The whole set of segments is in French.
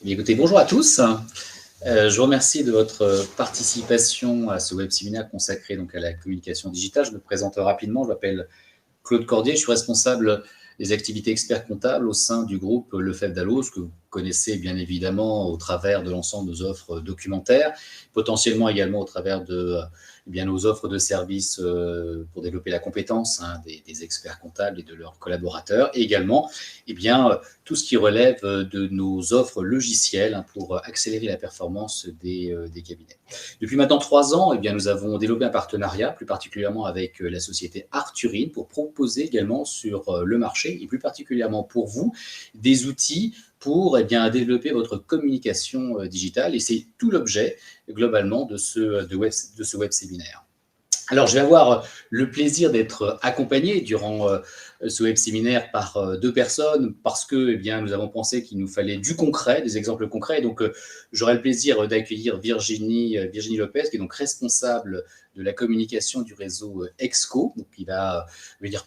Bien, écoutez, bonjour à tous. Je vous remercie de votre participation à ce web séminaire consacré donc à la communication digitale. Je me présente rapidement, je m'appelle Claude Cordier, je suis responsable des activités experts comptables au sein du groupe Lefebvre Dalloz, que vous connaissez bien évidemment au travers de l'ensemble de nos offres documentaires, potentiellement également au travers de nos offres de services pour développer la compétence des experts comptables et de leurs collaborateurs, et également tout ce qui relève de nos offres logicielles pour accélérer la performance des cabinets. Depuis maintenant 3 ans, nous avons développé un partenariat, plus particulièrement avec la société Arthurine, pour proposer également sur le marché, et plus particulièrement pour vous, des outils pour développer votre communication digitale. Et c'est tout l'objet, globalement, de ce web séminaire. Alors, je vais avoir le plaisir d'être accompagné durant ce web séminaire par 2 personnes parce que nous avons pensé qu'il nous fallait du concret, des exemples concrets. Et donc, j'aurai le plaisir d'accueillir Virginie Lopez, qui est donc responsable de la communication du réseau EXCO, donc qui va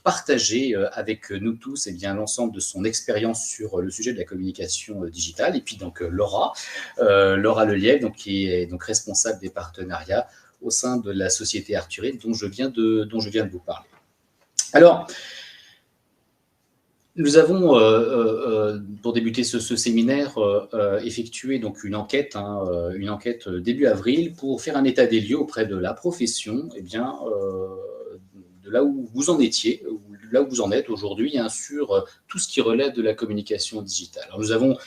partager avec nous tous l'ensemble de son expérience sur le sujet de la communication digitale. Et puis donc Laura Lelièvre, donc, qui est donc responsable des partenariats au sein de la société Arthurine dont je viens de vous parler. Alors, nous avons, pour débuter ce séminaire, effectué donc une enquête début avril pour faire un état des lieux auprès de la profession, de là où vous en étiez, là où vous en êtes aujourd'hui, sur tout ce qui relève de la communication digitale. Alors, nous avons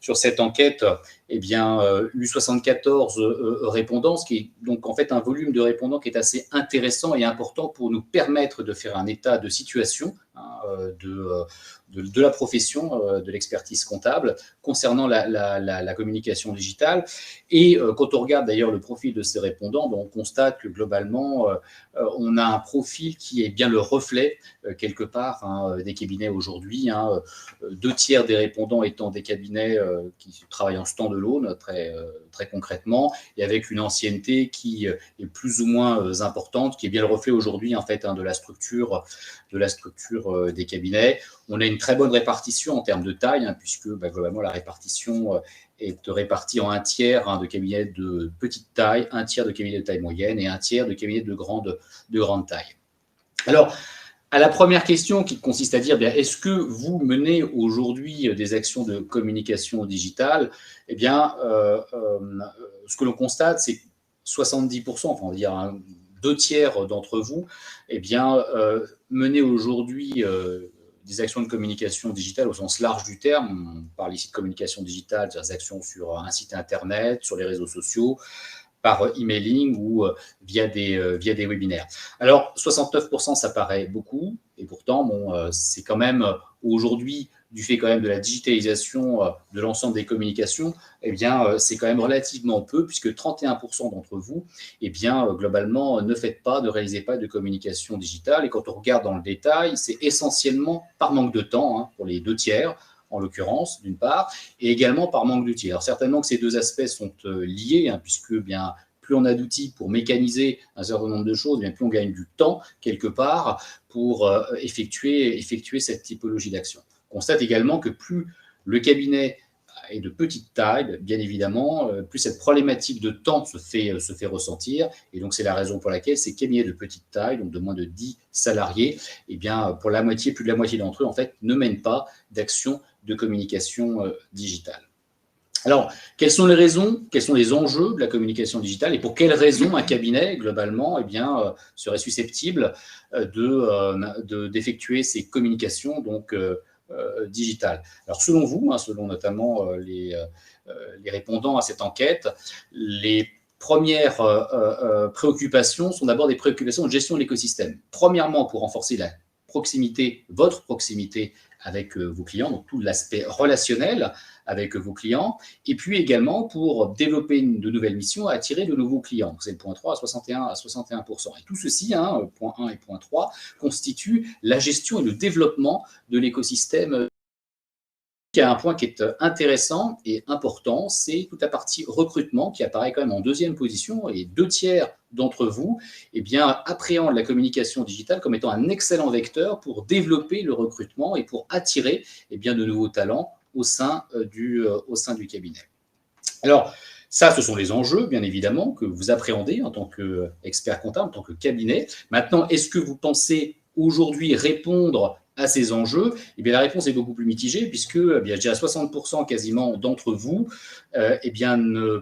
sur cette enquête, eu 74 répondants, ce qui est donc en fait un volume de répondants qui est assez intéressant et important pour nous permettre de faire un état de situation de la profession, de l'expertise comptable concernant la communication digitale. Et quand on regarde d'ailleurs le profil de ces répondants, on constate que globalement, on a un profil qui est bien le reflet, quelque part, des cabinets aujourd'hui. 2/3 des répondants étant des cabinets qui travaillent en stand-alone, très concrètement, et avec une ancienneté qui est plus ou moins importante, qui est bien le reflet aujourd'hui en fait de la structure des cabinets. On a une très bonne répartition en termes de taille, puisque globalement la répartition est répartie en 1/3 de cabinets de petite taille, 1/3 de cabinets de taille moyenne et 1/3 de cabinets de grande taille. Alors, à la première question qui consiste à dire est-ce que vous menez aujourd'hui des actions de communication digitale, ce que l'on constate, c'est que 70%, enfin on va dire 2/3 d'entre vous, menez aujourd'hui des actions de communication digitale au sens large du terme. On parle ici de communication digitale, des actions sur un site internet, sur les réseaux sociaux, par emailing ou via des webinaires. Alors, 69%, ça paraît beaucoup, et pourtant, c'est quand même aujourd'hui, du fait quand même de la digitalisation de l'ensemble des communications, c'est quand même relativement peu, puisque 31% d'entre vous, globalement, ne réalisez pas de communication digitale. Et quand on regarde dans le détail, c'est essentiellement par manque de temps, pour les 2/3, en l'occurrence, d'une part, et également par manque d'outils. Alors certainement que ces 2 aspects sont liés, puisque plus on a d'outils pour mécaniser un certain nombre de choses, plus on gagne du temps, quelque part, pour effectuer cette typologie d'action. On constate également que plus le cabinet est de petite taille, bien évidemment, plus cette problématique de temps se fait ressentir. Et donc, c'est la raison pour laquelle ces cabinets de petite taille, donc de moins de 10 salariés, pour plus de la moitié d'entre eux, en fait, ne mènent pas d'action de communication digitale. Alors, quelles sont les raisons, quels sont les enjeux de la communication digitale et pour quelles raisons un cabinet, globalement, serait susceptible d'effectuer ces communications digitales. Alors, selon vous, selon notamment les répondants à cette enquête, les premières préoccupations sont d'abord des préoccupations de gestion de l'écosystème. Premièrement, pour renforcer votre proximité avec vos clients, donc tout l'aspect relationnel avec vos clients, et puis également pour développer de nouvelles missions, attirer de nouveaux clients. C'est le point 3 à 61%. Et tout ceci, point 1 et point 3, constitue la gestion et le développement de l'écosystème. Il y a un point qui est intéressant et important, c'est toute la partie recrutement qui apparaît quand même en 2e position, et 2/3 d'entre vous appréhendent la communication digitale comme étant un excellent vecteur pour développer le recrutement et pour attirer de nouveaux talents au sein du cabinet. Alors, ça, ce sont les enjeux, bien évidemment, que vous appréhendez en tant qu'expert comptable, en tant que cabinet. Maintenant, est-ce que vous pensez aujourd'hui répondre à ces enjeux? Eh bien, la réponse est beaucoup plus mitigée, puisque eh bien, je dirais 60% quasiment d'entre vous eh bien,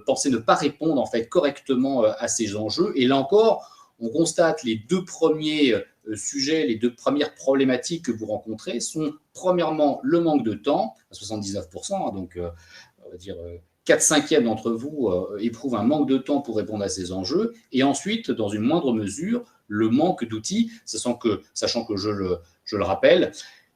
pensez ne pas répondre en fait, correctement à ces enjeux. Et là encore, on constate les deux premiers sujets, les deux premières problématiques que vous rencontrez sont premièrement le manque de temps, à 79%, donc on va dire 4/5 d'entre vous éprouvent un manque de temps pour répondre à ces enjeux, et ensuite, dans une moindre mesure, le manque d'outils, sachant que je le rappelle,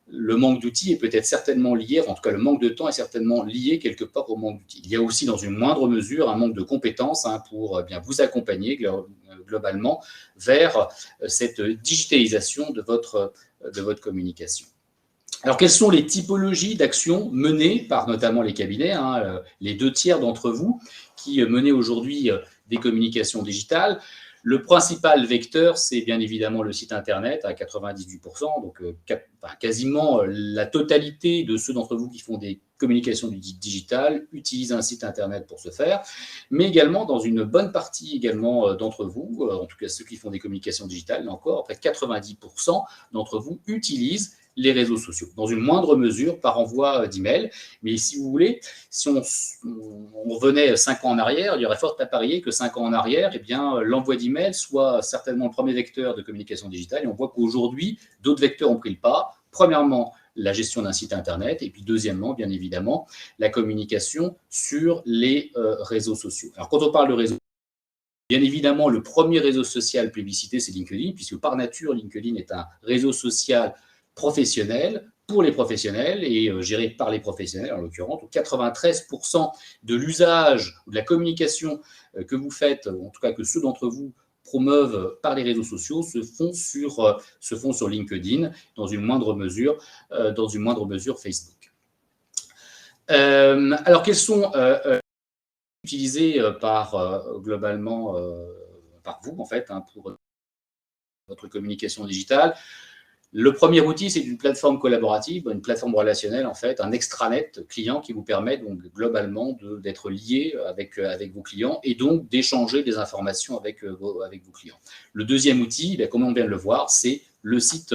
le manque d'outils est peut-être certainement lié, en tout cas le manque de temps est certainement lié quelque part au manque d'outils. Il y a aussi dans une moindre mesure un manque de compétences pour bien vous accompagner globalement vers cette digitalisation de votre communication. Alors, quelles sont les typologies d'actions menées par notamment les cabinets, les 2/3 d'entre vous qui menez aujourd'hui des communications digitales? Le principal vecteur, c'est bien évidemment le site internet à 98%, donc quasiment la totalité de ceux d'entre vous qui font des communications digitales utilisent un site internet pour ce faire, mais également dans une bonne partie également d'entre vous, en tout cas ceux qui font des communications digitales, là encore, près de 90% d'entre vous utilisent les réseaux sociaux, dans une moindre mesure par envoi d'email. Mais si vous voulez, si on revenait 5 ans en arrière, il y aurait fort à parier que 5 ans en arrière, eh bien, l'envoi d'email soit certainement le premier vecteur de communication digitale. Et on voit qu'aujourd'hui, d'autres vecteurs ont pris le pas. Premièrement, la gestion d'un site internet, et puis deuxièmement, bien évidemment, la communication sur les réseaux sociaux. Alors, quand on parle de réseaux, bien évidemment, le premier réseau social plébiscité, c'est LinkedIn, puisque par nature, LinkedIn est un réseau social professionnel, pour les professionnels et géré par les professionnels, en l'occurrence. 93% de l'usage ou de la communication que vous faites, en tout cas que ceux d'entre vous promeuvent par les réseaux sociaux, se font sur LinkedIn, dans une moindre mesure Facebook. Alors, quels sont utilisés globalement par vous, en fait, pour votre communication digitale? Le premier outil, c'est une plateforme collaborative, une plateforme relationnelle, en fait, un extranet client qui vous permet donc globalement d'être lié avec vos clients et donc d'échanger des informations avec vos clients. Le deuxième outil, comme on vient de le voir, c'est le site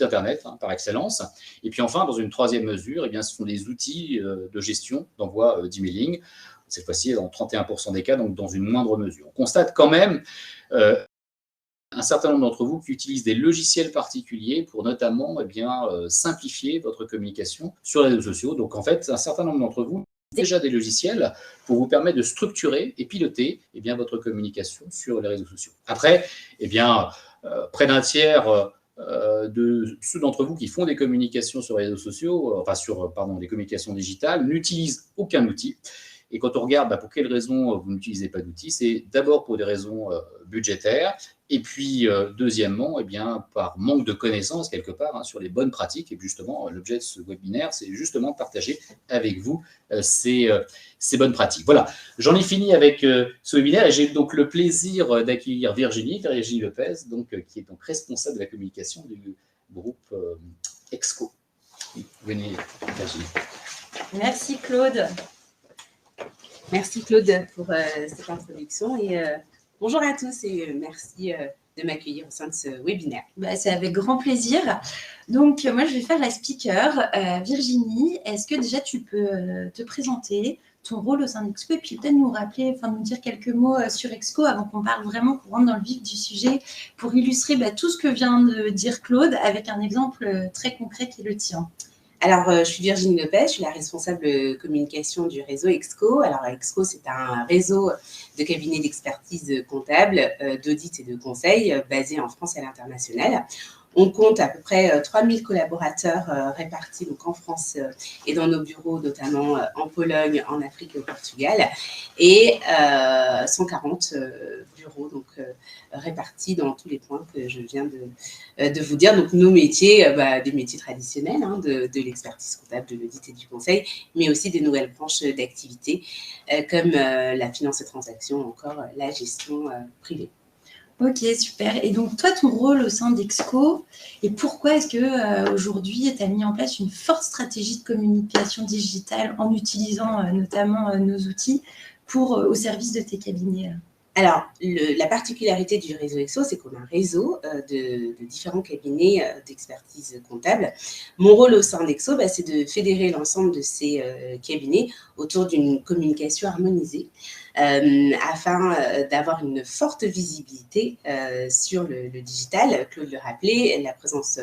internet par excellence. Et puis enfin, dans une troisième mesure, ce sont des outils de gestion d'envoi d'emailing, cette fois-ci dans 31% des cas, donc dans une moindre mesure. On constate quand même un certain nombre d'entre vous qui utilisent des logiciels particuliers pour notamment simplifier votre communication sur les réseaux sociaux. Donc en fait, un certain nombre d'entre vous déjà des logiciels pour vous permettre de structurer et piloter votre communication sur les réseaux sociaux. Après, près d'un tiers de ceux d'entre vous qui font des communications sur les réseaux sociaux, des communications digitales, n'utilisent aucun outil. Et quand on regarde pour quelles raisons vous n'utilisez pas d'outils, c'est d'abord pour des raisons budgétaires, et puis deuxièmement, par manque de connaissances quelque part sur les bonnes pratiques. Et justement, l'objet de ce webinaire, c'est justement de partager avec vous ces bonnes pratiques. Voilà, j'en ai fini avec ce webinaire et j'ai donc le plaisir d'accueillir Virginie Lopez, qui est donc responsable de la communication du groupe Exco. Venez, Virginie. Merci Claude. Merci Claude pour cette introduction et bonjour à tous et merci de m'accueillir au sein de ce webinaire. C'est avec grand plaisir. Donc moi je vais faire la speaker. Virginie, est-ce que déjà tu peux te présenter, ton rôle au sein d'Exco et puis peut-être nous rappeler, nous dire quelques mots sur Exco avant qu'on parle vraiment, qu'on rentre dans le vif du sujet pour illustrer tout ce que vient de dire Claude avec un exemple très concret qui est le tien. Alors, je suis Virginie Lopez, je suis la responsable communication du réseau Exco. Alors, Exco, c'est un réseau de cabinets d'expertise comptable, d'audit et de conseil basé en France et à l'international. On compte à peu près 3000 collaborateurs répartis donc en France et dans nos bureaux, notamment en Pologne, en Afrique et au Portugal, et 140 bureaux donc, répartis dans tous les points que je viens de vous dire. Donc nos métiers, des métiers traditionnels de l'expertise comptable, de l'audit et du conseil, mais aussi des nouvelles branches d'activité comme la finance et transactions ou encore la gestion privée. Ok, super. Et donc, toi, ton rôle au sein d'Exco, et pourquoi est-ce que aujourd'hui, tu as mis en place une forte stratégie de communication digitale en utilisant notamment nos outils au service de tes cabinets? Alors, la particularité du réseau EXO, c'est qu'on a un réseau de différents cabinets d'expertise comptable. Mon rôle au sein d'EXO, c'est de fédérer l'ensemble de ces cabinets autour d'une communication harmonisée afin d'avoir une forte visibilité sur le digital. Claude le rappelait, la présence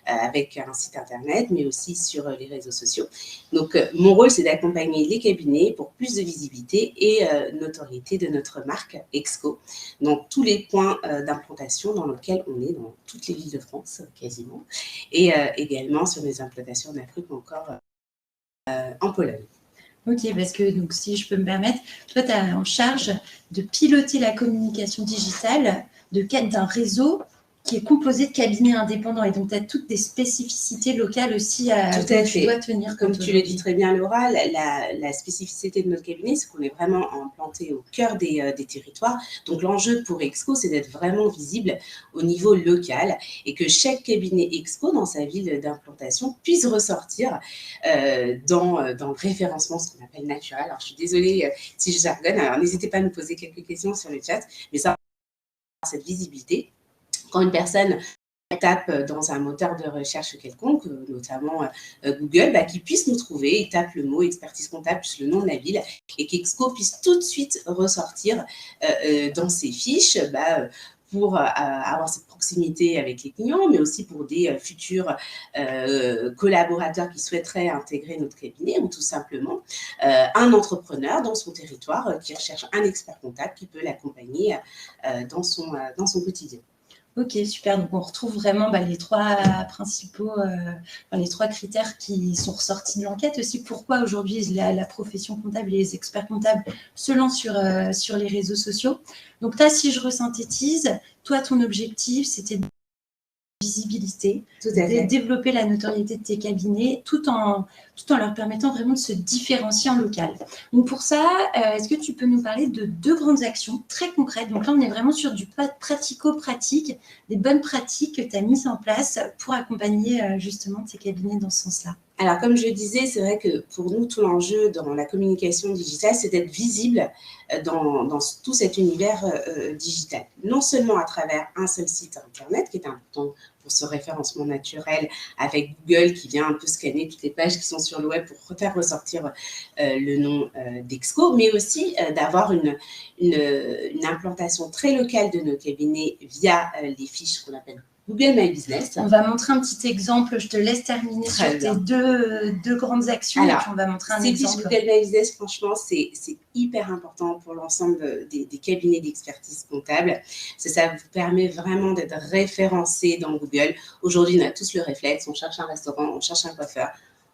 avec un site internet, mais aussi sur les réseaux sociaux. Donc, mon rôle, c'est d'accompagner les cabinets pour plus de visibilité et notoriété de notre marque EXCO dans tous les points d'implantation dans lesquels on est, dans toutes les villes de France, quasiment, et également sur les implantations en Afrique ou encore en Pologne. Ok, parce que donc, si je peux me permettre, toi, tu as en charge de piloter la communication digitale d'un réseau qui est composé de cabinets indépendants. Et donc, tu as toutes des spécificités locales aussi Tout à fait. Tu dois tenir compte. Comme tu le dis très bien, Laura, la spécificité de notre cabinet, c'est qu'on est vraiment implanté au cœur des territoires. Donc, l'enjeu pour EXCO, c'est d'être vraiment visible au niveau local et que chaque cabinet EXCO, dans sa ville d'implantation, puisse ressortir dans le référencement, ce qu'on appelle naturel. Alors, je suis désolée si je jargonne. Alors, n'hésitez pas à nous poser quelques questions sur le chat, mais ça, cette visibilité. Quand une personne tape dans un moteur de recherche quelconque, notamment Google, qu'il puisse nous trouver, il tape le mot expertise comptable plus le nom de la ville et qu'EXCO puisse tout de suite ressortir dans ses fiches pour avoir cette proximité avec les clients, mais aussi pour des futurs collaborateurs qui souhaiteraient intégrer notre cabinet ou tout simplement un entrepreneur dans son territoire qui recherche un expert comptable qui peut l'accompagner dans son quotidien. Ok, super. Donc, on retrouve vraiment les trois principaux, les trois critères qui sont ressortis de l'enquête. Aussi, pourquoi aujourd'hui la profession comptable et les experts comptables se lancent sur les réseaux sociaux. Donc, là, si je resynthétise, toi, ton objectif, c'était de visibilité, de développer la notoriété de tes cabinets, tout en leur permettant vraiment de se différencier en local. Donc pour ça, est-ce que tu peux nous parler de 2 grandes actions très concrètes? Donc là, on est vraiment sur du pratico-pratique, des bonnes pratiques que tu as mises en place pour accompagner justement tes cabinets dans ce sens-là. Alors, comme je disais, c'est vrai que pour nous, tout l'enjeu dans la communication digitale, c'est d'être visible dans tout cet univers digital. Non seulement à travers un seul site internet, qui est important pour ce référencement naturel, avec Google qui vient un peu scanner toutes les pages qui sont sur le web pour faire ressortir le nom d'EXCO, mais aussi d'avoir une implantation très locale de nos cabinets via les fiches qu'on appelle Google My Business. On va montrer un petit exemple. Je te laisse terminer sur tes deux grandes actions. Alors, et puis on va montrer un ces exemple. fiches Google My Business, franchement, c'est hyper important pour l'ensemble des cabinets d'expertise comptable. Ça vous permet vraiment d'être référencé dans Google. Aujourd'hui, on a tous le réflexe. On cherche un restaurant, on cherche un coiffeur.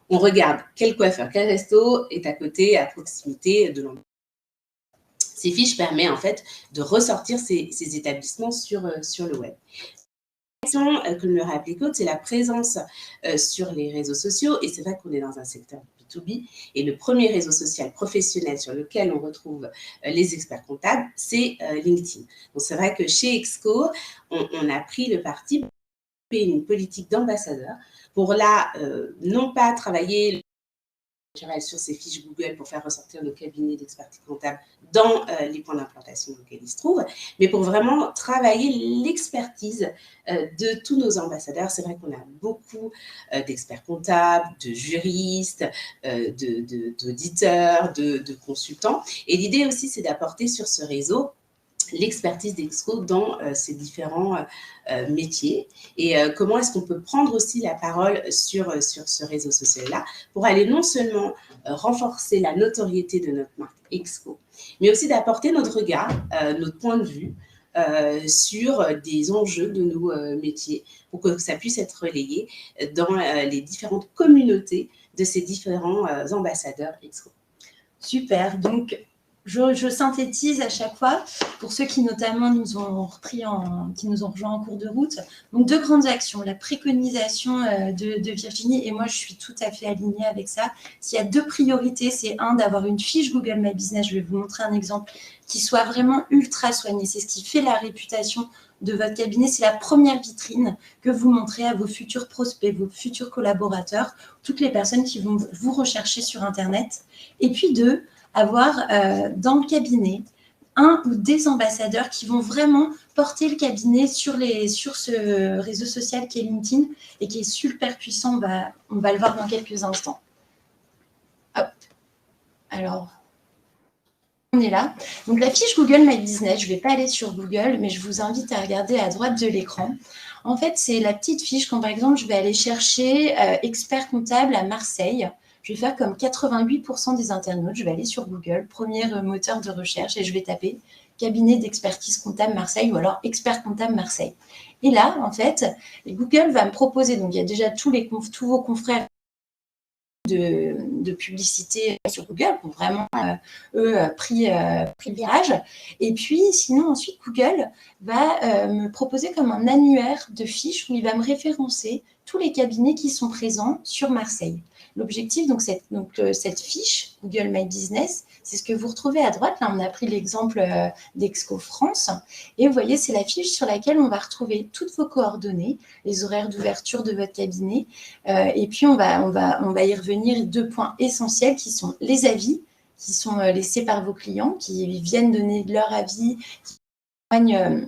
On regarde quel coiffeur, quel resto est à côté, à proximité de l'endroit. Ces fiches permettent en fait de ressortir ces établissements sur le web. Comme le rappelait Claude, c'est la présence sur les réseaux sociaux et c'est vrai qu'on est dans un secteur B2B et le premier réseau social professionnel sur lequel on retrouve les experts comptables, c'est LinkedIn. Donc c'est vrai que chez EXCO, on a pris le parti de une politique d'ambassadeur pour là, non pas travailler sur ces fiches Google pour faire ressortir nos cabinets d'expertise comptable dans les points d'implantation dans lesquels ils se trouvent, mais pour vraiment travailler l'expertise de tous nos ambassadeurs. C'est vrai qu'on a beaucoup d'experts comptables, de juristes, d'auditeurs, de consultants. Et l'idée aussi, c'est d'apporter sur ce réseau l'expertise d'EXCO dans ces différents métiers et comment est-ce qu'on peut prendre aussi la parole sur ce réseau social-là pour aller non seulement renforcer la notoriété de notre marque EXCO, mais aussi d'apporter notre regard, notre point de vue sur des enjeux de nos métiers pour que ça puisse être relayé dans les différentes communautés de ces différents ambassadeurs EXCO. Super, donc je synthétise à chaque fois pour ceux qui notamment nous ont qui nous ont rejoints en cours de route. Donc 2 grandes actions, la préconisation de Virginie, et moi je suis tout à fait alignée avec ça. S'il y a 2 priorités, c'est d'avoir une fiche Google My Business, je vais vous montrer un exemple, qui soit vraiment ultra soignée. C'est ce qui fait la réputation de votre cabinet, c'est la première vitrine que vous montrez à vos futurs prospects, vos futurs collaborateurs, toutes les personnes qui vont vous rechercher sur Internet. Et puis 2, avoir dans le cabinet un ou des ambassadeurs qui vont vraiment porter le cabinet sur ce réseau social qui est LinkedIn et qui est super puissant. On va le voir dans quelques instants. Hop. Alors, on est là. Donc, la fiche Google My Business, je ne vais pas aller sur Google, mais je vous invite à regarder à droite de l'écran. En fait, c'est la petite fiche quand, par exemple, je vais aller chercher expert comptable à Marseille. Je vais faire comme 88% des internautes. Je vais aller sur Google, premier moteur de recherche, et je vais taper cabinet d'expertise comptable Marseille ou alors expert comptable Marseille. Et là, en fait, Google va me proposer, donc il y a déjà tous vos confrères de publicité sur Google qui ont vraiment, pris le virage. Et puis, sinon, ensuite, Google va me proposer comme un annuaire de fiches où il va me référencer tous les cabinets qui sont présents sur Marseille. L'objectif, donc cette fiche Google My Business, c'est ce que vous retrouvez à droite. Là, on a pris l'exemple d'Exco France. Et vous voyez, c'est la fiche sur laquelle on va retrouver toutes vos coordonnées, les horaires d'ouverture de votre cabinet. Et puis, on va y revenir. 2 points essentiels qui sont les avis qui sont laissés par vos clients, qui viennent donner leur avis, qui témoignent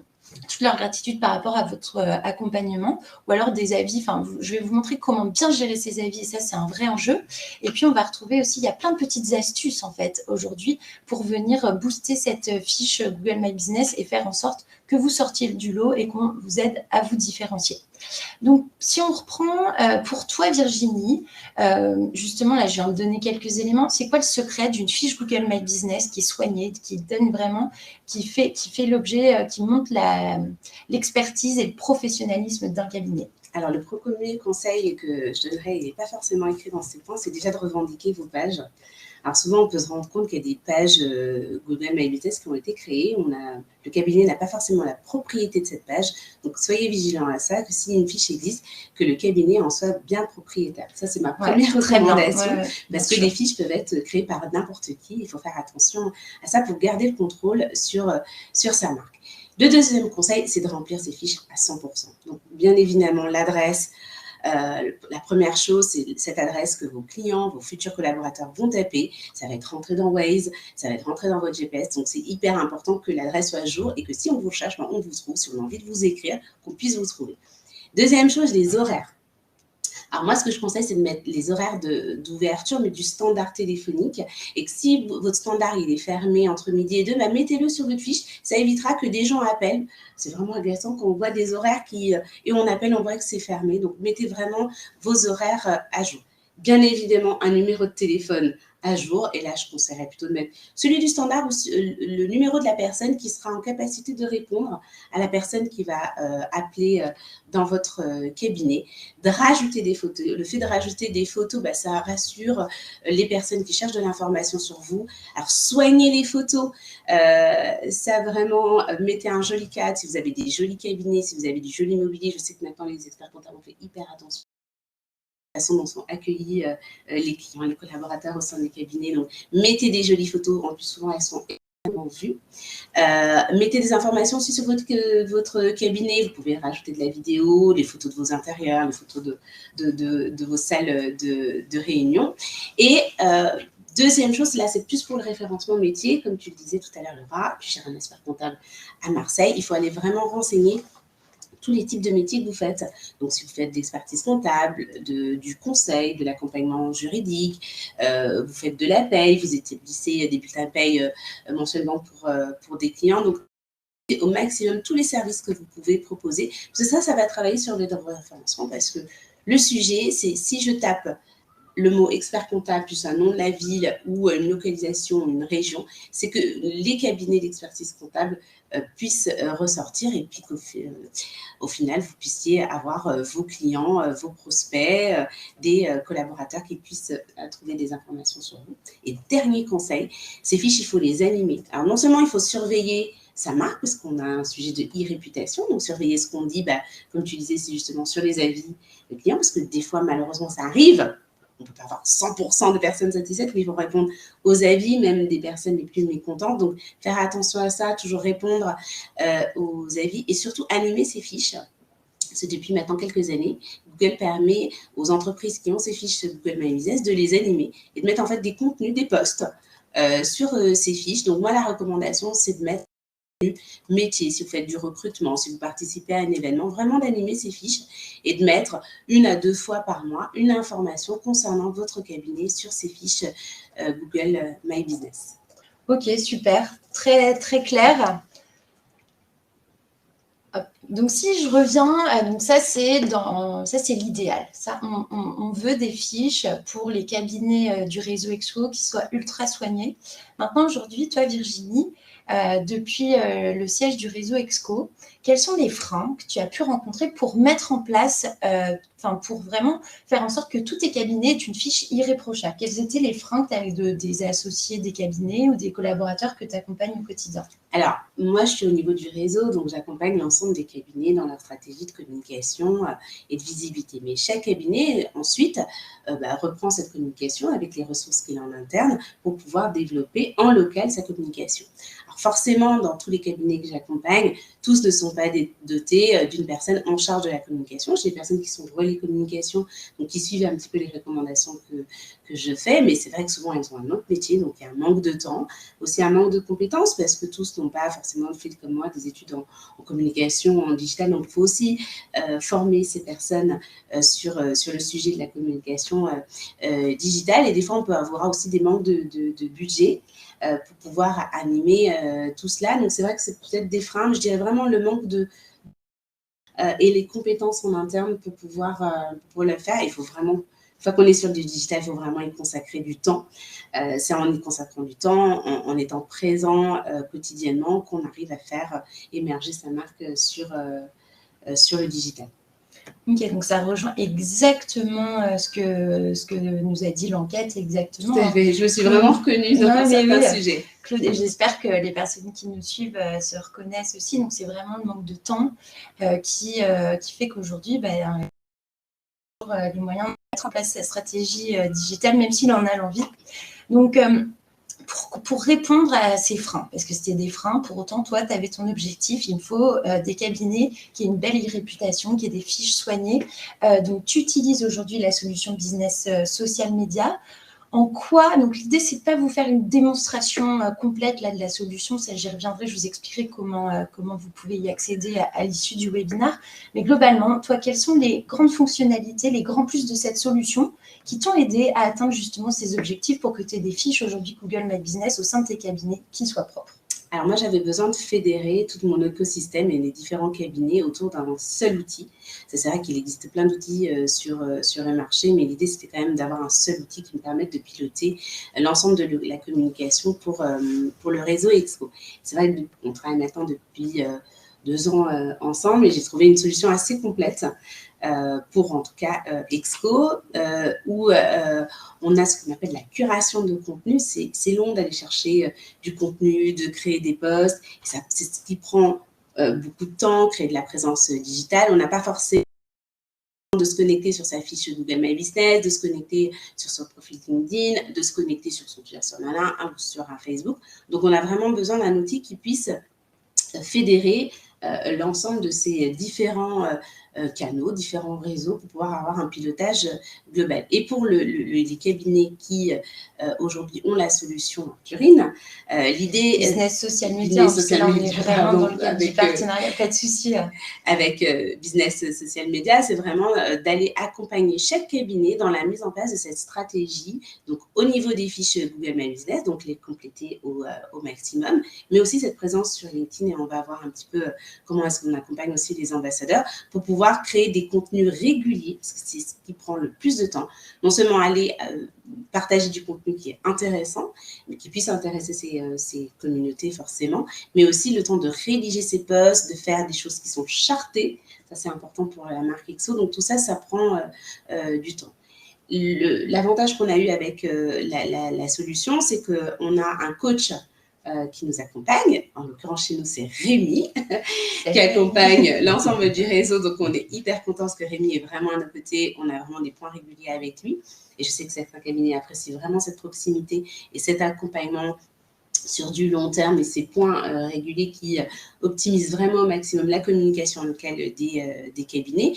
toute leur gratitude par rapport à votre accompagnement, ou alors des avis, je vais vous montrer comment bien gérer ces avis, et ça c'est un vrai enjeu. Et puis on va retrouver aussi, il y a plein de petites astuces en fait aujourd'hui pour venir booster cette fiche Google My Business et faire en sorte que vous sortiez du lot et qu'on vous aide à vous différencier. Donc, si on reprend pour toi, Virginie, justement, là, je viens de donner quelques éléments. C'est quoi le secret d'une fiche Google My Business qui est soignée, qui donne vraiment, qui fait l'objet, qui montre l'expertise et le professionnalisme d'un cabinet? Alors, le premier conseil que je donnerais, il n'est pas forcément écrit dans ces points, c'est déjà de revendiquer vos pages. Alors souvent, on peut se rendre compte qu'il y a des pages Google My Business qui ont été créées. Le cabinet n'a pas forcément la propriété de cette page. Donc, soyez vigilants à ça, que si une fiche existe, que le cabinet en soit bien propriétaire. Ça, c'est ma première recommandation. Parce que les fiches peuvent être créées par n'importe qui. Il faut faire attention à ça pour garder le contrôle sur sa marque. Le deuxième conseil, c'est de remplir ces fiches à 100%. Donc, bien évidemment, l'adresse. La première chose, c'est cette adresse que vos clients, vos futurs collaborateurs vont taper. Ça va être rentré dans Waze, ça va être rentré dans votre GPS. Donc, c'est hyper important que l'adresse soit à jour et que si on vous cherche, on vous trouve. Si on a envie de vous écrire, qu'on puisse vous trouver. Deuxième chose, les horaires. Alors moi, ce que je conseille, c'est de mettre les horaires d'ouverture, mais du standard téléphonique. Et que si votre standard il est fermé entre midi et 2, mettez-le sur votre fiche. Ça évitera que des gens appellent. C'est vraiment agaçant quand on voit des horaires et on appelle, on voit que c'est fermé. Donc, mettez vraiment vos horaires à jour. Bien évidemment, un numéro de téléphone à jour. Et là, je conseillerais plutôt de mettre celui du standard ou le numéro de la personne qui sera en capacité de répondre à la personne qui va appeler dans votre cabinet. De rajouter des photos. Le fait de rajouter des photos, ça rassure les personnes qui cherchent de l'information sur vous. Alors, soignez les photos. Ça vraiment, mettez un joli cadre. Si vous avez des jolis cabinets, si vous avez du joli mobilier, je sais que maintenant, les experts comptables ont fait hyper attention. La façon dont sont accueillis les clients et les collaborateurs au sein des cabinets. Donc, mettez des jolies photos. En plus, souvent, elles sont extrêmement vues. Mettez des informations aussi sur votre cabinet. Vous pouvez rajouter de la vidéo, les photos de vos intérieurs, les photos de vos salles de réunion. Et deuxième chose, là, c'est plus pour le référencement métier. Comme tu le disais tout à l'heure, Laura, je cherche un expert comptable à Marseille. Il faut aller vraiment renseigner tous les types de métiers que vous faites. Donc, si vous faites de l'expertise comptable, du conseil, de l'accompagnement juridique, vous faites de la paye, vous établissez des bulletins de paye mensuellement pour des clients. Donc, au maximum tous les services que vous pouvez proposer. Parce que ça va travailler sur le droit de référencement parce que le sujet, c'est si je tape le mot expert comptable plus un nom de la ville ou une localisation, une région, c'est que les cabinets d'expertise comptable puissent ressortir et puis qu'au final, vous puissiez avoir vos clients, vos prospects, des collaborateurs qui puissent trouver des informations sur vous. Et dernier conseil, ces fiches, il faut les animer. Alors non seulement il faut surveiller sa marque, parce qu'on a un sujet de e-réputation, donc surveiller ce qu'on dit, comme tu disais, c'est justement sur les avis des clients, parce que des fois, malheureusement, ça arrive. On ne peut pas avoir 100% de personnes satisfaites, mais il faut répondre aux avis, même des personnes les plus mécontentes. Donc, faire attention à ça, toujours répondre aux avis et surtout animer ces fiches. C'est depuis maintenant quelques années, Google permet aux entreprises qui ont ces fiches Google My Business de les animer et de mettre en fait des contenus, des posts sur ces fiches. Donc, moi, la recommandation, c'est de mettre métier, si vous faites du recrutement, si vous participez à un événement, vraiment d'animer ces fiches et de mettre 1 à 2 fois par mois une information concernant votre cabinet sur ces fiches Google My Business. Ok, super, très, très clair. Hop. Donc, si je reviens, donc ça c'est l'idéal. Ça, on veut des fiches pour les cabinets du réseau Exco qui soient ultra soignés. Maintenant, aujourd'hui, toi, Virginie, depuis le siège du réseau Exco, quels sont les freins que tu as pu rencontrer pour mettre en place, pour vraiment faire en sorte que tous tes cabinets aient une fiche irréprochable? Quels étaient les freins que tu avais des associés des cabinets ou des collaborateurs que tu accompagnes au quotidien? Alors, moi, je suis au niveau du réseau, donc j'accompagne l'ensemble des cabinets dans leur stratégie de communication et de visibilité. Mais chaque cabinet, ensuite, reprend cette communication avec les ressources qu'il a en interne pour pouvoir développer en local sa communication. Alors forcément, dans tous les cabinets que j'accompagne, tous ne sont pas dotés d'une personne en charge de la communication. J'ai des personnes qui sont relais communication, donc qui suivent un petit peu les recommandations que je fais, mais c'est vrai que souvent, elles ont un autre métier, donc il y a un manque de temps, aussi un manque de compétences, parce que tous n'ont pas forcément fait comme moi des études en communication, en digital, donc il faut aussi former ces personnes sur le sujet de la communication digitale, et des fois, on peut avoir aussi des manques de budget pour pouvoir animer tout cela. Donc, c'est vrai que c'est peut-être des freins. Je dirais vraiment le manque et les compétences en interne pour pouvoir pour le faire. Il faut vraiment, une fois qu'on est sur du digital, il faut vraiment y consacrer du temps. C'est en y consacrant du temps, en étant présent quotidiennement, qu'on arrive à faire émerger sa marque sur le digital. Ok, donc ça rejoint exactement ce que nous a dit l'enquête, exactement. Tout à fait. Je me suis vraiment reconnue dans certains sujets. Claude, et j'espère que les personnes qui nous suivent se reconnaissent aussi. Donc, c'est vraiment le manque de temps qui fait qu'aujourd'hui, les moyens de mettre en place sa stratégie digitale, même s'il en a l'envie. Donc, pour répondre à ces freins, parce que c'était des freins, pour autant, toi, tu avais ton objectif, il me faut des cabinets qui aient une belle réputation, qui aient des fiches soignées. Donc, tu utilises aujourd'hui la solution business social media. En quoi, donc l'idée, c'est de pas vous faire une démonstration complète là, de la solution, ça j'y reviendrai, je vous expliquerai comment vous pouvez y accéder à l'issue du webinaire. Mais globalement, toi, quelles sont les grandes fonctionnalités, les grands plus de cette solution qui t'ont aidé à atteindre justement ces objectifs pour que tu aies des fiches aujourd'hui Google My Business au sein de tes cabinets qui soient propres? Alors moi, j'avais besoin de fédérer tout mon écosystème et les différents cabinets autour d'un seul outil. C'est vrai qu'il existe plein d'outils sur le marché, mais l'idée, c'était quand même d'avoir un seul outil qui me permette de piloter l'ensemble de la communication pour le réseau Exco. C'est vrai qu'on travaille maintenant depuis 2 ans ensemble et j'ai trouvé une solution assez complète pour en tout cas Exco, où on a ce qu'on appelle la curation de contenu. C'est long d'aller chercher du contenu, de créer des posts. C'est ce qui prend beaucoup de temps, créer de la présence digitale. On n'a pas forcément de se connecter sur sa fiche Google My Business, de se connecter sur son profil LinkedIn, de se connecter sur son LinkedIn ou sur un Facebook. Donc, on a vraiment besoin d'un outil qui puisse fédérer l'ensemble de ces différents canaux, différents réseaux pour pouvoir avoir un pilotage global. Et pour les cabinets qui aujourd'hui ont la solution Turine, l'idée... Business social media, parce que là on est vraiment dans le cadre du partenariat, pas de souci. Avec Business social media, c'est vraiment d'aller accompagner chaque cabinet dans la mise en place de cette stratégie, donc au niveau des fiches Google My Business, donc les compléter au maximum, mais aussi cette présence sur LinkedIn, et on va voir un petit peu comment est-ce qu'on accompagne aussi les ambassadeurs pour pouvoir pouvoir créer des contenus réguliers, parce que c'est ce qui prend le plus de temps. Non seulement aller partager du contenu qui est intéressant, mais qui puisse intéresser ces communautés forcément, mais aussi le temps de rédiger ses posts, de faire des choses qui sont chartées. Ça, c'est important pour la marque XO. Donc, tout ça, ça prend du temps. L'avantage qu'on a eu avec la solution, c'est qu'on a un coach qui nous accompagne. En l'occurrence, chez nous, c'est Rémi qui accompagne l'ensemble du réseau. Donc, on est hyper contents parce que Rémi est vraiment à nos côtés. On a vraiment des points réguliers avec lui. Et je sais que certains cabinets apprécient vraiment cette proximité et cet accompagnement sur du long terme et ces points réguliers qui optimisent vraiment au maximum la communication locale des cabinets.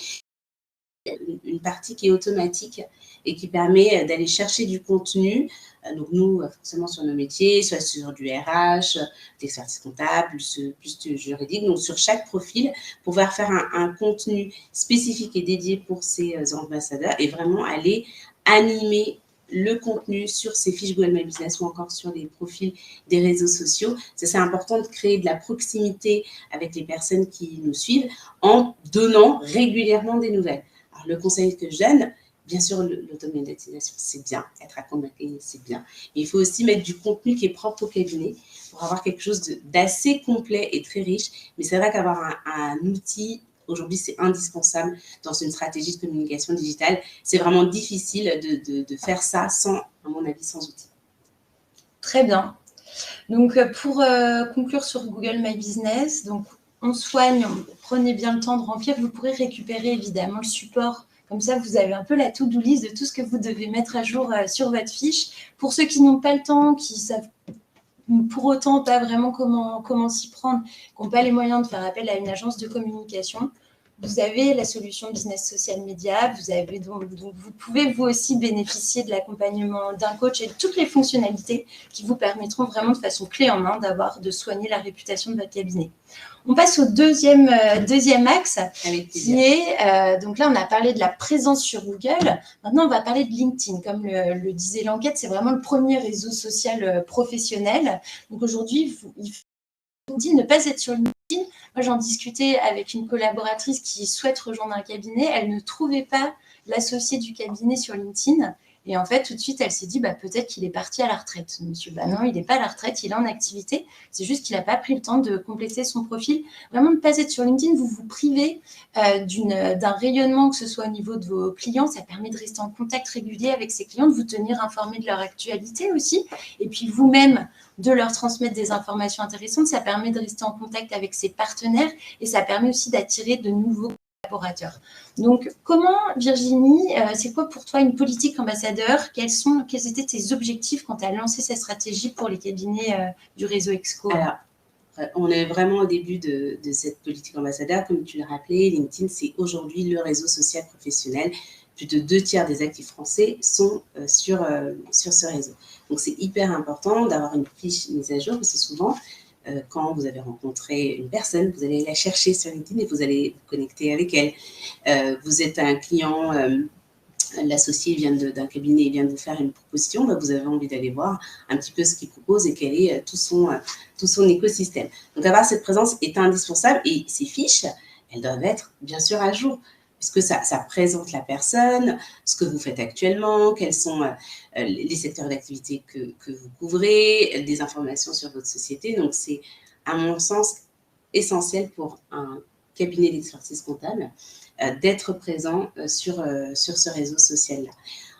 Une partie qui est automatique et qui permet d'aller chercher du contenu. Donc, nous, forcément, sur nos métiers, soit sur du RH, d'expertise comptable, plus du juridique. Donc, sur chaque profil, pouvoir faire un contenu spécifique et dédié pour ces ambassadeurs et vraiment aller animer le contenu sur ces fiches Google My Business ou encore sur les profils des réseaux sociaux. C'est important de créer de la proximité avec les personnes qui nous suivent en donnant régulièrement des nouvelles. Alors, le conseil que je donne, bien sûr, l'automatisation, c'est bien. Être accompagné, c'est bien. Mais il faut aussi mettre du contenu qui est propre au cabinet pour avoir quelque chose d'assez complet et très riche. Mais c'est vrai qu'avoir un outil, aujourd'hui, c'est indispensable dans une stratégie de communication digitale. C'est vraiment difficile de faire ça sans, à mon avis, sans outil. Très bien. Donc, pour conclure sur Google My Business, donc, on soigne, prenez bien le temps de remplir. Vous pourrez récupérer évidemment le support. Comme ça, vous avez un peu la to-do list de tout ce que vous devez mettre à jour sur votre fiche. Pour ceux qui n'ont pas le temps, qui savent pour autant pas vraiment comment s'y prendre, qui n'ont pas les moyens de faire appel à une agence de communication, vous avez la solution Business Social Media. Vous avez donc vous pouvez vous aussi bénéficier de l'accompagnement d'un coach et de toutes les fonctionnalités qui vous permettront vraiment de façon clé en main de soigner la réputation de votre cabinet. On passe au deuxième axe, qui est, donc là, on a parlé de la présence sur Google. Maintenant, on va parler de LinkedIn. Comme le disait l'enquête, c'est vraiment le premier réseau social professionnel. Donc aujourd'hui, il faut ne pas être sur LinkedIn. Moi, j'en discutais avec une collaboratrice qui souhaite rejoindre un cabinet. Elle ne trouvait pas l'associé du cabinet sur LinkedIn. Et en fait, tout de suite, elle s'est dit, peut-être qu'il est parti à la retraite, monsieur. Non, il n'est pas à la retraite, il est en activité. C'est juste qu'il n'a pas pris le temps de compléter son profil. Vraiment, ne pas être sur LinkedIn, vous vous privez d'un rayonnement, que ce soit au niveau de vos clients. Ça permet de rester en contact régulier avec ses clients, de vous tenir informé de leur actualité aussi. Et puis, vous-même, de leur transmettre des informations intéressantes. Ça permet de rester en contact avec ses partenaires et ça permet aussi d'attirer de nouveaux collaborateurs. Donc, comment, Virginie, c'est quoi pour toi une politique ambassadeur? Quels étaient tes objectifs quand tu as lancé cette stratégie pour les cabinets du réseau EXCO? Alors, on est vraiment au début de cette politique ambassadeur. Comme tu l'as rappelé, LinkedIn, c'est aujourd'hui le réseau social professionnel. Plus de 2/3 des actifs français sont sur ce réseau. Donc, c'est hyper important d'avoir une fiche mise à jour parce que souvent, quand vous avez rencontré une personne, vous allez la chercher sur LinkedIn et vous allez vous connecter avec elle. Vous êtes un client, l'associé vient d'un cabinet et vient de vous faire une proposition, vous avez envie d'aller voir un petit peu ce qu'il propose et quel est tout son écosystème. Donc, avoir cette présence est indispensable et ces fiches, elles doivent être bien sûr à jour. Puisque ça présente la personne, ce que vous faites actuellement, quels sont les secteurs d'activité que vous couvrez, des informations sur votre société. Donc, c'est, à mon sens, essentiel pour un cabinet d'expertise comptable d'être présent sur ce réseau social-là.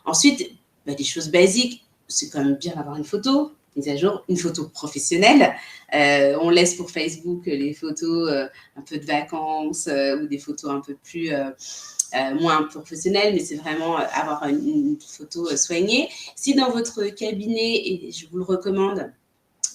Ensuite, des choses basiques, c'est quand même bien d'avoir une photo, mise à jour, une photo professionnelle. On laisse pour Facebook les photos un peu de vacances ou des photos un peu plus moins professionnelles, mais c'est vraiment avoir une photo soignée. Si dans votre cabinet, et je vous le recommande,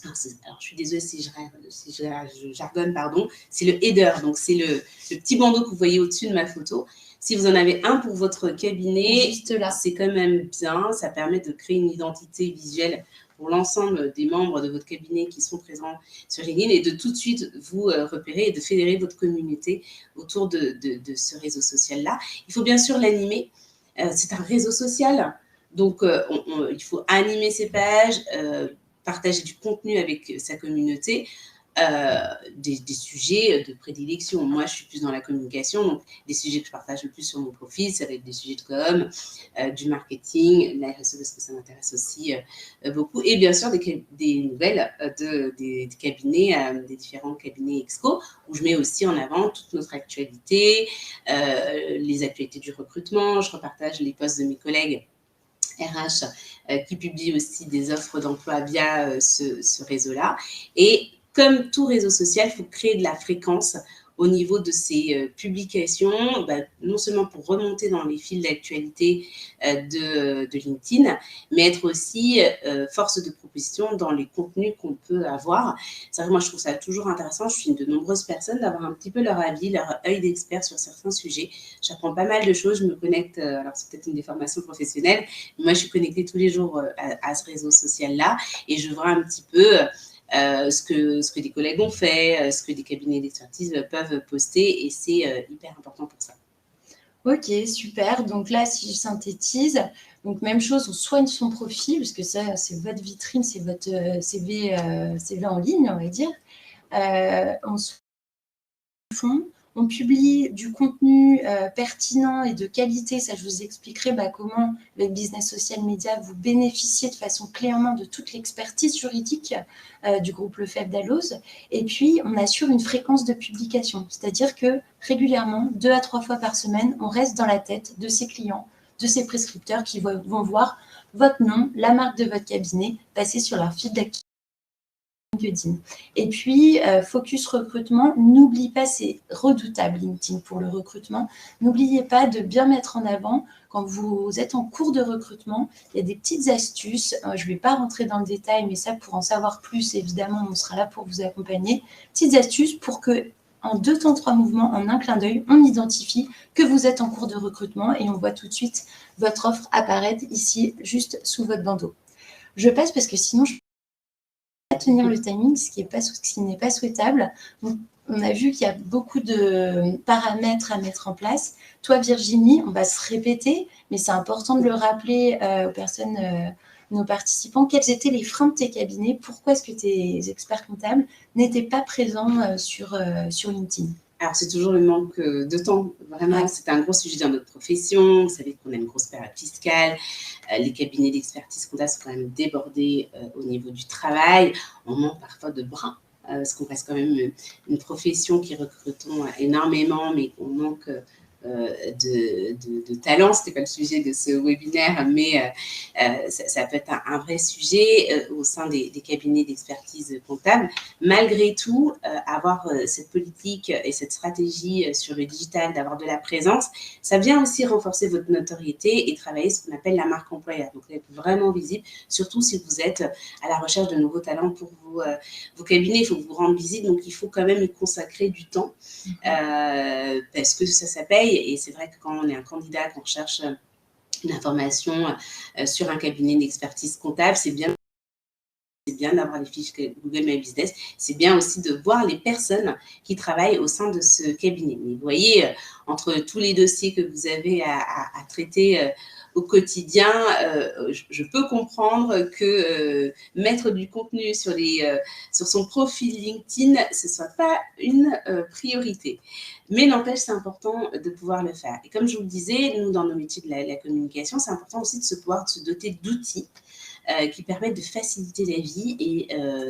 alors je suis désolée si je jargonne, pardon, c'est le header, donc c'est le petit bandeau que vous voyez au-dessus de ma photo. Si vous en avez un pour votre cabinet, c'est quand même bien, ça permet de créer une identité visuelle pour l'ensemble des membres de votre cabinet qui sont présents sur LinkedIn et de tout de suite vous repérer et de fédérer votre communauté autour de ce réseau social-là. Il faut bien sûr l'animer. C'est un réseau social, donc il faut animer ses pages, partager du contenu avec sa communauté. des sujets de prédilection. Moi, je suis plus dans la communication, donc des sujets que je partage le plus sur mon profil, ça va être des sujets de com, du marketing, la RSE, parce que ça m'intéresse aussi beaucoup, et bien sûr des nouvelles des cabinets, des différents cabinets Exco, où je mets aussi en avant toute notre actualité, les actualités du recrutement. Je repartage les posts de mes collègues RH qui publient aussi des offres d'emploi via ce réseau-là. Et comme tout réseau social, il faut créer de la fréquence au niveau de ces publications, non seulement pour remonter dans les fils d'actualité de LinkedIn, mais être aussi force de proposition dans les contenus qu'on peut avoir. C'est vrai que moi, je trouve ça toujours intéressant. Je suis de nombreuses personnes d'avoir un petit peu leur avis, leur œil d'expert sur certains sujets. J'apprends pas mal de choses. Je me connecte, alors c'est peut-être une déformation professionnelle, mais moi, je suis connectée tous les jours à ce réseau social-là et je vois un petit peu ce que des collègues ont fait, ce que des cabinets d'expertise peuvent poster, et c'est hyper important pour ça. Ok, super. Donc là, si je synthétise, donc même chose, on soigne son profil, parce que ça, c'est votre vitrine, c'est votre CV en ligne, on va dire. On soigne le fond. On publie du contenu pertinent et de qualité. Ça, je vous expliquerai comment, avec Business Social Media, vous bénéficiez de façon clairement de toute l'expertise juridique du groupe Lefebvre Dalloz. Et puis, on assure une fréquence de publication. C'est-à-dire que régulièrement, 2 à 3 fois par semaine, on reste dans la tête de ses clients, de ses prescripteurs qui vont voir votre nom, la marque de votre cabinet passer sur leur fil d'activité LinkedIn. Et puis, focus recrutement, n'oublie pas, c'est redoutable LinkedIn pour le recrutement, n'oubliez pas de bien mettre en avant quand vous êtes en cours de recrutement, il y a des petites astuces, je ne vais pas rentrer dans le détail, mais ça, pour en savoir plus, évidemment, on sera là pour vous accompagner, petites astuces pour que, en 2 temps 3 mouvements, en un clin d'œil, on identifie que vous êtes en cours de recrutement et on voit tout de suite votre offre apparaître ici, juste sous votre bandeau. Je passe parce que sinon, je tenir le timing, ce qui n'est pas souhaitable. Donc, on a vu qu'il y a beaucoup de paramètres à mettre en place. Toi, Virginie, on va se répéter, mais c'est important de le rappeler aux personnes, nos participants. Quels étaient les freins de tes cabinets? Pourquoi est-ce que tes experts comptables n'étaient pas présents sur LinkedIn? Alors, c'est toujours le manque de temps. Vraiment, c'est un gros sujet dans notre profession. Vous savez qu'on a une grosse période fiscale. Les cabinets d'expertise comptable sont quand même débordés au niveau du travail. On manque parfois de bras, parce qu'on reste quand même une profession qui recrutons énormément, mais qu'on manque de talent. Ce n'était pas le sujet de ce webinaire, mais ça peut être un vrai sujet au sein des cabinets d'expertise comptable. Malgré tout, avoir cette politique et cette stratégie sur le digital, d'avoir de la présence, ça vient aussi renforcer votre notoriété et travailler ce qu'on appelle la marque employeur. Donc, être vraiment visible, surtout si vous êtes à la recherche de nouveaux talents pour vos cabinets. Il faut vous rendre visible, donc il faut quand même y consacrer du temps parce que ça paye. Et c'est vrai que quand on est un candidat, qu'on cherche une information sur un cabinet d'expertise comptable, c'est bien d'avoir les fiches Google My Business. C'est bien aussi de voir les personnes qui travaillent au sein de ce cabinet. Mais vous voyez, entre tous les dossiers que vous avez à traiter au quotidien, je peux comprendre que mettre du contenu sur son profil LinkedIn, ce ne soit pas une priorité. Mais n'empêche, c'est important de pouvoir le faire. Et comme je vous le disais, nous, dans nos métiers de la communication, c'est important aussi de se doter d'outils qui permettent de faciliter la vie et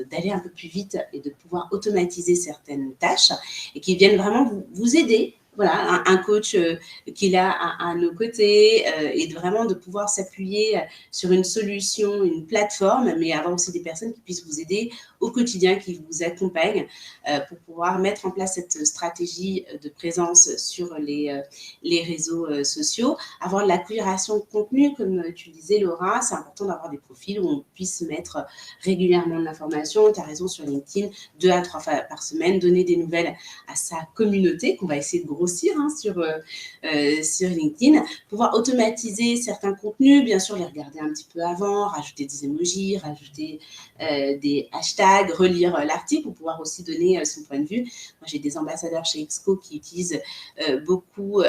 d'aller un peu plus vite et de pouvoir automatiser certaines tâches et qui viennent vraiment vous aider. Voilà, un coach qui est là à nos côtés et vraiment de pouvoir s'appuyer sur une solution, une plateforme, mais avoir aussi des personnes qui puissent vous aider au quotidien, qui vous accompagnent pour pouvoir mettre en place cette stratégie de présence sur les réseaux sociaux. Avoir de la curation de contenu, comme tu disais Laura, c'est important d'avoir des profils où on puisse mettre régulièrement de l'information. Tu as raison, sur LinkedIn, 2 à 3 fois par semaine, donner des nouvelles à sa communauté qu'on va essayer de grossir sur LinkedIn, pouvoir automatiser certains contenus, bien sûr les regarder un petit peu avant, rajouter des emojis, rajouter des hashtags, relire l'article pour pouvoir aussi donner son point de vue. Moi, j'ai des ambassadeurs chez Exco qui utilisent beaucoup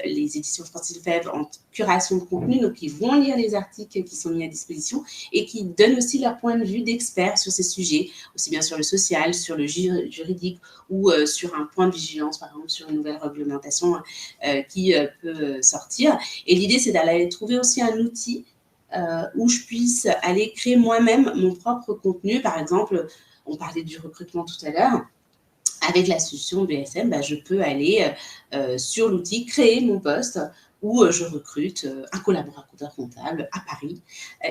les éditions Francis Lefebvre en curation de contenu, donc ils vont lire les articles qui sont mis à disposition et qui donnent aussi leur point de vue d'experts sur ces sujets, aussi bien sur le social, sur le juridique ou sur un point de vigilance, par exemple sur une nouvelle réglementation qui peut sortir. Et l'idée, c'est d'aller trouver aussi un outil où je puisse aller créer moi-même mon propre contenu. Par exemple, on parlait du recrutement tout à l'heure. Avec la solution BSM, je peux aller sur l'outil, créer mon poste où je recrute un collaborateur comptable à Paris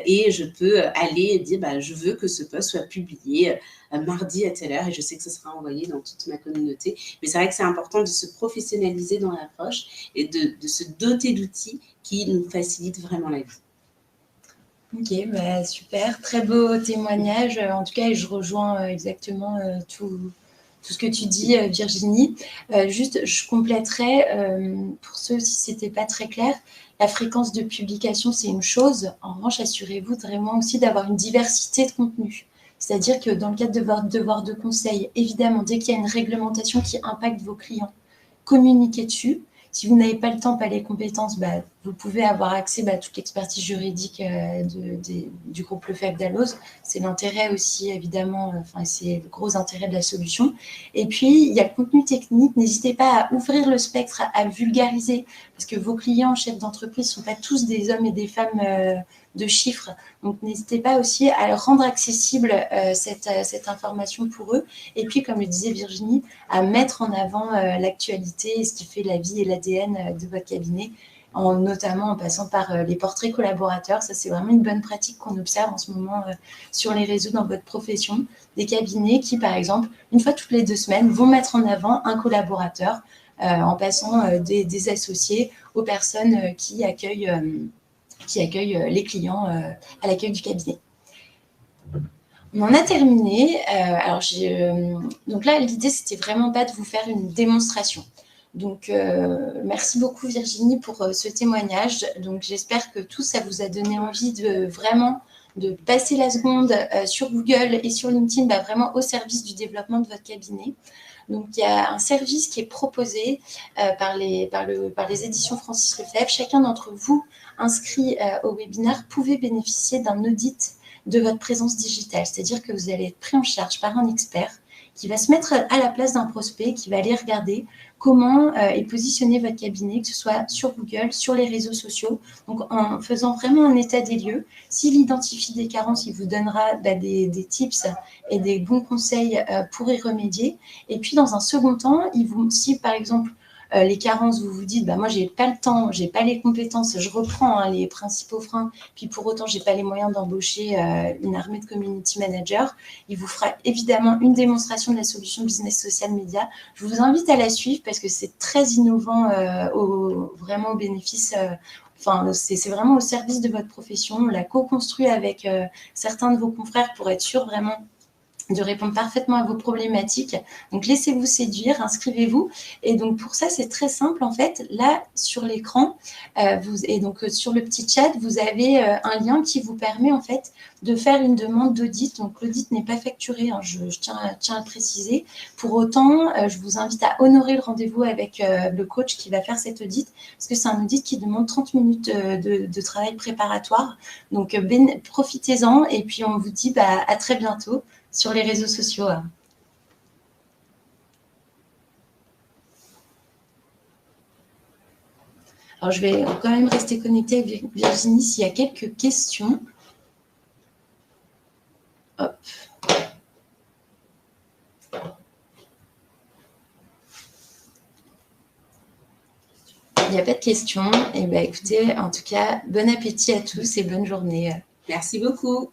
et je peux aller dire je veux que ce poste soit publié mardi à telle heure et je sais que ce sera envoyé dans toute ma communauté. Mais c'est vrai que c'est important de se professionnaliser dans l'approche et de se doter d'outils qui nous facilitent vraiment la vie. Ok, super, très beau témoignage. En tout cas, je rejoins exactement tout ce que tu dis, Virginie. Juste, je compléterai, pour ceux si ce n'était pas très clair, la fréquence de publication, c'est une chose. En revanche, assurez-vous vraiment aussi d'avoir une diversité de contenu. C'est-à-dire que dans le cadre de votre devoir de conseil, évidemment, dès qu'il y a une réglementation qui impacte vos clients, communiquez dessus. Si vous n'avez pas le temps, pas les compétences, vous pouvez avoir accès à toute l'expertise juridique du groupe Lefebvre Dalloz. C'est l'intérêt aussi, évidemment, c'est le gros intérêt de la solution. Et puis, il y a le contenu technique. N'hésitez pas à ouvrir le spectre, à vulgariser, parce que vos clients, chefs d'entreprise, ne sont pas tous des hommes et des femmes de chiffres. Donc, n'hésitez pas aussi à rendre accessible cette information pour eux. Et puis, comme le disait Virginie, à mettre en avant l'actualité et ce qui fait la vie et l'ADN de votre cabinet, notamment en passant par les portraits collaborateurs. Ça, c'est vraiment une bonne pratique qu'on observe en ce moment sur les réseaux dans votre profession. Des cabinets qui, par exemple, une fois toutes les 2 semaines, vont mettre en avant un collaborateur en passant des associés aux personnes qui accueillent les clients à l'accueil du cabinet. On en a terminé. Donc là, l'idée, c'était vraiment pas de vous faire une démonstration. Donc, merci beaucoup Virginie pour ce témoignage. Donc, j'espère que tout ça vous a donné envie de passer la seconde sur Google et sur LinkedIn, vraiment au service du développement de votre cabinet. Donc, il y a un service qui est proposé par les éditions Francis Lefebvre. Chacun d'entre vous inscrit au webinaire pouvez bénéficier d'un audit de votre présence digitale. C'est-à-dire que vous allez être pris en charge par un expert qui va se mettre à la place d'un prospect, qui va aller regarder comment est positionné votre cabinet, que ce soit sur Google, sur les réseaux sociaux. Donc, en faisant vraiment un état des lieux, s'il identifie des carences, il vous donnera des tips et des bons conseils pour y remédier. Et puis, dans un second temps, si par exemple, les carences, vous vous dites, moi, j'ai pas le temps, j'ai pas les compétences, je reprends les principaux freins, puis pour autant, j'ai pas les moyens d'embaucher une armée de community managers, il vous fera évidemment une démonstration de la solution business social media. Je vous invite à la suivre parce que c'est très innovant, vraiment au bénéfice. C'est vraiment au service de votre profession. On l'a co-construit avec certains de vos confrères pour être sûr vraiment de répondre parfaitement à vos problématiques. Donc, laissez-vous séduire, inscrivez-vous. Et donc, pour ça, c'est très simple. En fait, là, sur l'écran, et donc sur le petit chat, vous avez un lien qui vous permet, en fait, de faire une demande d'audit. Donc, l'audit n'est pas facturé, je tiens à le préciser. Pour autant, je vous invite à honorer le rendez-vous avec le coach qui va faire cet audit, parce que c'est un audit qui demande 30 minutes de travail préparatoire. Donc, profitez-en. Et puis, on vous dit à très bientôt sur les réseaux sociaux. Alors, je vais quand même rester connectée avec Virginie s'il y a quelques questions. Hop. Il n'y a pas de questions. Eh bien, écoutez, en tout cas, bon appétit à tous et bonne journée. Merci beaucoup.